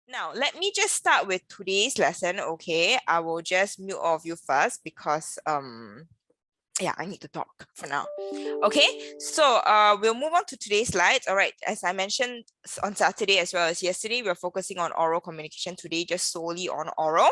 Now, let me just start with today's lesson, okay? I will just mute all of you first because yeah, I need to talk for now. Okay, so we'll move on to today's slides. All right, as I mentioned on Saturday as well as yesterday, we're focusing on oral communication today, just solely on oral.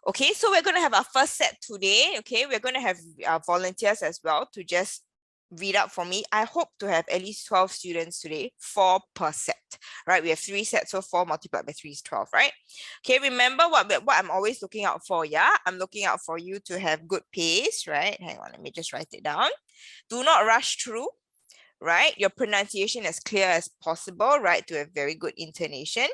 Okay, so we're going to have our first set today. Okay, we're going to have volunteers as well to just read out for me. I hope to have at least 12 students today, 4 per set, right? We have 3 sets, so 4 multiplied by 3 is 12, right? Okay, remember what I'm always looking out for, yeah? I'm looking out for you to have good pace, right? Hang on, let me just write it down. Do not rush through, right? Your pronunciation as clear as possible, right? To have very good intonation.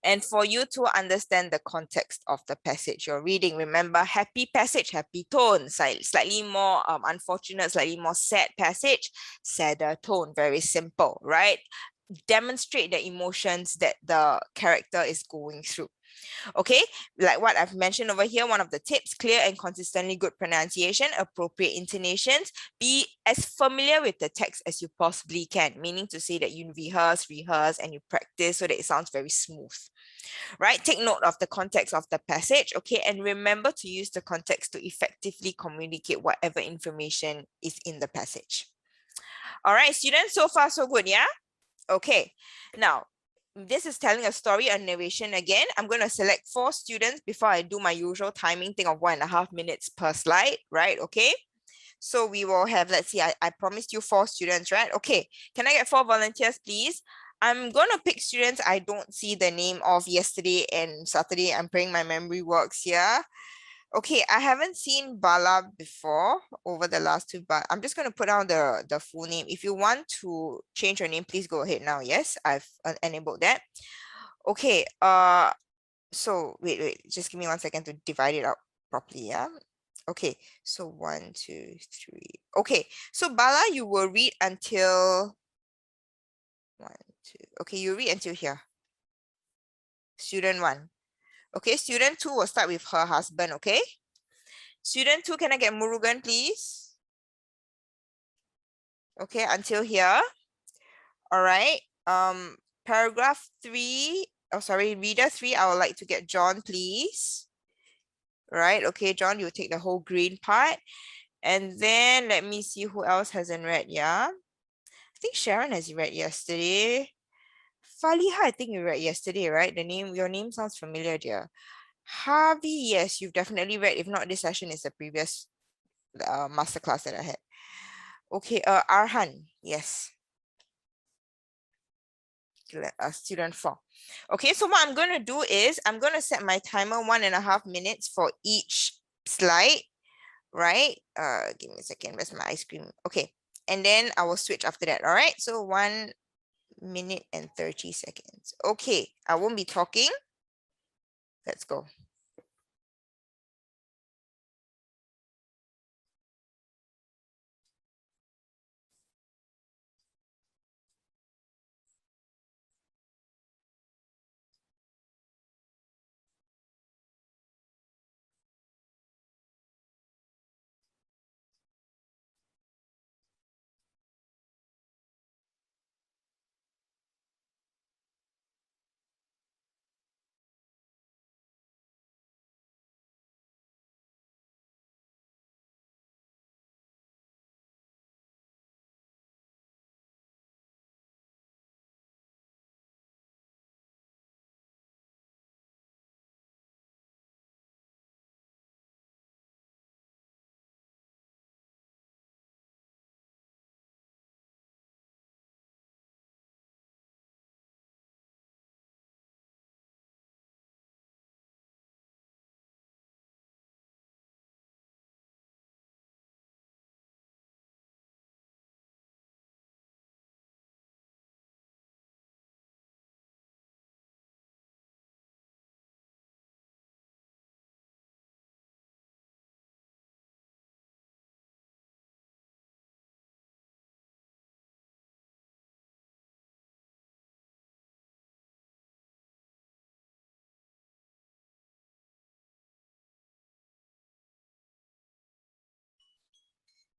And for you to understand the context of the passage you're reading. Remember, happy passage, happy tone, slightly more unfortunate, slightly more sad passage, sadder tone, very simple, right? Demonstrate the emotions that the character is going through. Okay, like what I've mentioned over here, one of the tips, clear and consistently good pronunciation, appropriate intonations, be as familiar with the text as you possibly can, meaning to say that you rehearse, and you practice so that it sounds very smooth, right? Take note of the context of the passage, okay, and remember to use the context to effectively communicate whatever information is in the passage. All right, students, so far so good, yeah? Okay, now, this is telling a story, a narration again. I'm going to select 4 students before I do my usual timing thing of 1.5 minutes per slide, right? Okay. So we will have, let's see, I promised you 4 students, right? Okay. Can I get 4 volunteers, please? I'm going to pick students I don't see the name of yesterday and Saturday. I'm praying my memory works here. Okay, I haven't seen Bala before over the last 2, but I'm just going to put down the full name. If you want to change your name, please go ahead now. Yes, I've enabled that. Okay, so wait, just give me 1 second to divide it up properly, yeah? Okay, so 1, 2, 3. Okay, so Bala, you will read until 1, 2. Okay, you read until here. Student 1. Okay, student 2 will start with her husband, okay? Student 2, can I get Murugan, please? Okay, until here. All right. Paragraph 3. Oh, sorry, reader 3. I would like to get John, please. Right. Okay, John, you take the whole green part. And then let me see who else hasn't read. Yeah. I think Sharon has read yesterday. Faliha, I think you read yesterday, right? Your name sounds familiar, dear. Harvey, yes, you've definitely read. If not, this session is the previous masterclass that I had. Okay, Arhan, yes. Student 4. Okay, so what I'm going to do is I'm going to set my timer 1.5 minutes for each slide, right? Give me a second. Where's my ice cream? Okay, and then I will switch after that. All right, so 1 minute and 30 seconds. Okay, I won't be talking. Let's go.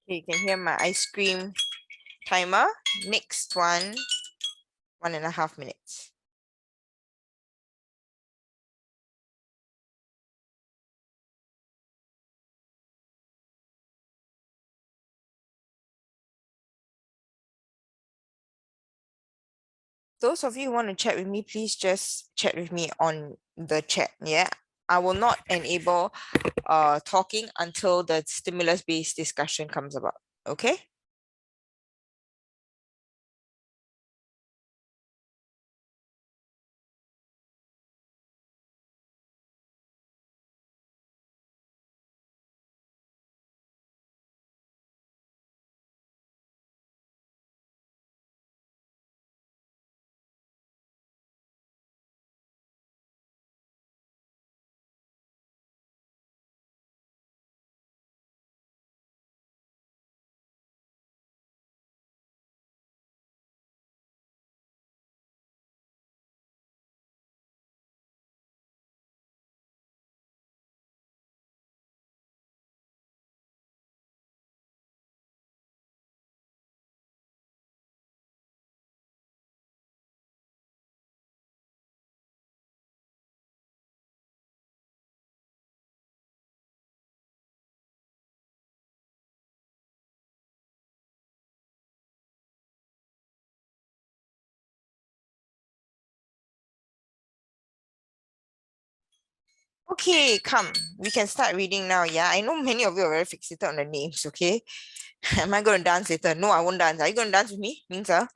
Okay, you can hear my ice cream timer. Next one, 1.5 minutes. those of you who want to chat with me, please just chat with me on the chat. Yeah, I will not enable talking until the stimulus-based discussion comes about. Okay. Okay, come. We can start reading now. Yeah, I know many of you are very fixated on the names. Okay, am I going to dance later? No, I won't dance. Are you going to dance with me, Mingsa?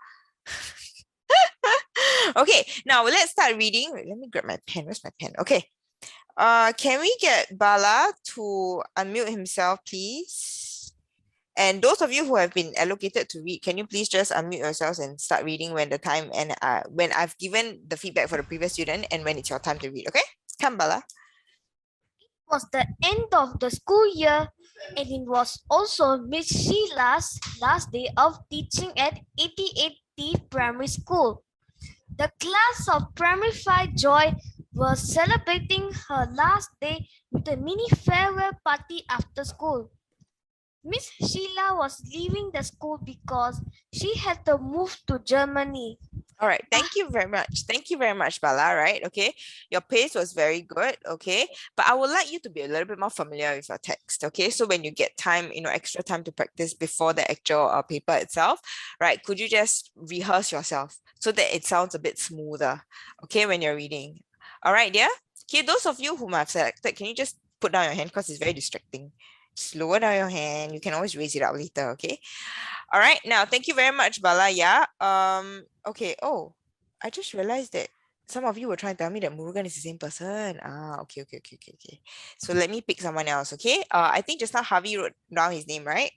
Okay, now let's start reading. Wait, let me grab my pen. Where's my pen? Okay. Can we get Bala to unmute himself, please? And those of you who have been allocated to read, can you please just unmute yourselves and start reading when the time and when I've given the feedback for the previous student and when it's your time to read, okay? Come, Bala. Was the end of the school year, and it was also Miss Sheila's last day of teaching at 88T Primary School. The class of Primary 5 Joy was celebrating her last day with a mini farewell party after school. Miss Sheila was leaving the school because she had to move to Germany. All right, thank you very much. Thank you very much, Bala, right? Okay, your pace was very good, okay? But I would like you to be a little bit more familiar with your text, okay? So when you get time, extra time to practice before the actual paper itself, right? Could you just rehearse yourself so that it sounds a bit smoother, okay, when you're reading? All right, yeah? Okay, those of you whom I've selected, can you just put down your hand because it's very distracting. Slower down your hand. You can always raise it up later, okay? All right, now thank you very much, Bala. Yeah. Okay. Oh, I just realized that some of you were trying to tell me that Murugan is the same person. Ah, okay, okay, okay, okay, okay. So let me pick someone else, okay? I think just now Harvey wrote down his name, right?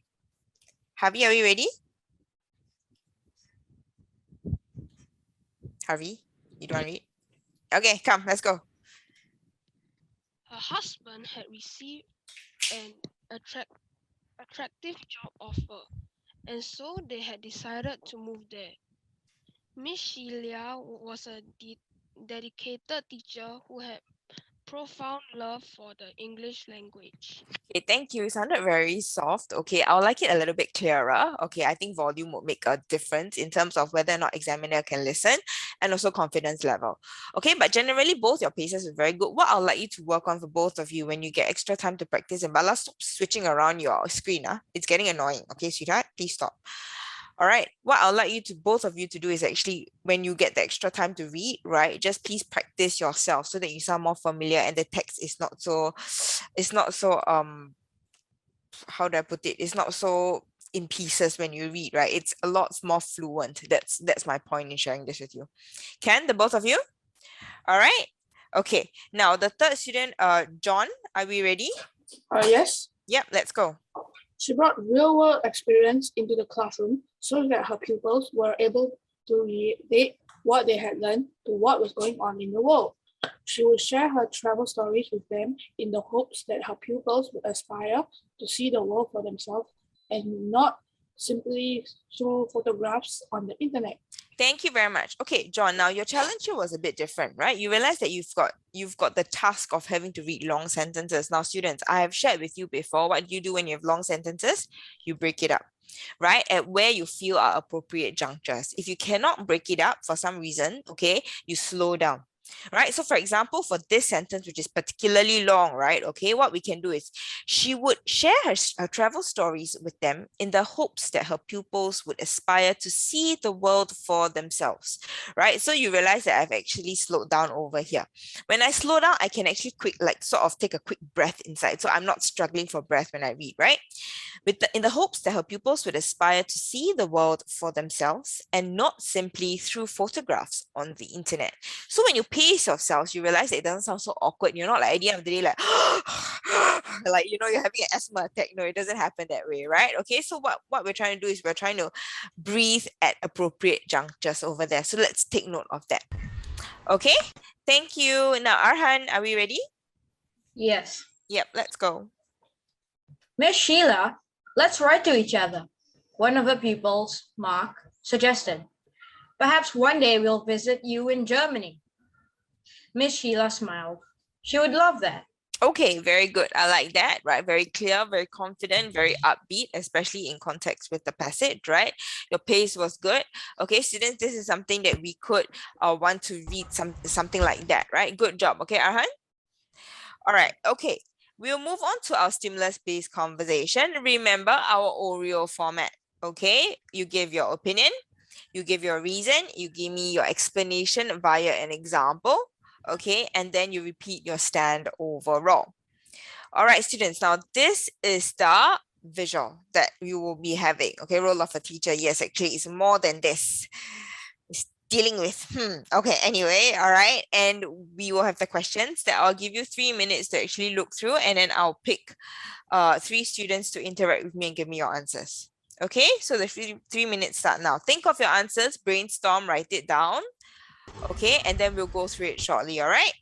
Harvey, are you ready? Harvey, you don't want to read? Okay, come, let's go. Her husband had received an attractive job offer, and so they had decided to move there. Miss Sheila was a dedicated teacher who had profound love for the English language. Okay, thank you. It sounded very soft. Okay, I would like it a little bit clearer. Okay, I think volume would make a difference in terms of whether or not examiner can listen and also confidence level. Okay, but generally both your paces are very good. What I'd like you to work on for both of you when you get extra time to practice, and Bala, stop switching around your screen. It's getting annoying. Okay, sweetheart, please stop. All right, what I'd like you to both of you to do is actually when you get the extra time to read, right, just please practice yourself so that you sound more familiar and the text is not so how do I put it? It's not so in pieces when you read, right? It's a lot more fluent. That's my point in sharing this with you. Can the both of you? All right. Okay. Now the third student, John, are we ready? Yes. Yep, let's go. She brought real-world experience into the classroom so that her pupils were able to relate what they had learned to what was going on in the world. She would share her travel stories with them in the hopes that her pupils would aspire to see the world for themselves and not simply through photographs on the internet. Thank you very much. Okay, John, now your challenge here was a bit different, right? You realize that you've got the task of having to read long sentences. Now, students, I have shared with you before, what do you do when you have long sentences? You break it up, right? At where you feel are appropriate junctures. If you cannot break it up for some reason, okay, you slow down. right? So for example, for this sentence, which is particularly long, right? Okay, what we can do is she would share her travel stories with them in the hopes that her pupils would aspire to see the world for themselves, right? So you realize that I've actually slowed down over here. When I slow down, I can actually sort of take a quick breath inside. So I'm not struggling for breath when I read, right? In the hopes that her pupils would aspire to see the world for themselves and not simply through photographs on the internet. So when you pace yourself, you realize that it doesn't sound so awkward. You're not like at the end of the day, like, like, you know, you're having an asthma attack. No, it doesn't happen that way, right? Okay, so what we're trying to do is we're trying to breathe at appropriate junctures over there. So let's take note of that. Okay, thank you. Now, Arhan, are we ready? Yes. Yep, let's go. Miss Sheila, let's write to each other. One of the pupils, Mark, suggested. Perhaps one day we'll visit you in Germany. Miss Sheila smiled. She would love that. Okay, very good. I like that, right? Very clear, very confident, very upbeat, especially in context with the passage, right? Your pace was good. Okay, students, this is something that we could want to read something like that, right? Good job. Okay, Arhan? All right, okay. We'll move on to our stimulus-based conversation. Remember our Oreo format, okay? You give your opinion, you give your reason, you give me your explanation via an example, okay? And then you repeat your stand overall. All right, students, now this is the visual that you will be having, okay? Role of a teacher, yes, actually it's more than this. It's dealing with, okay, anyway, all right. And we will have the questions that I'll give you 3 minutes to actually look through, and then I'll pick 3 students to interact with me and give me your answers. Okay, so the 3 minutes start now. Think of your answers, brainstorm, write it down. Okay, and then we'll go through it shortly, all right?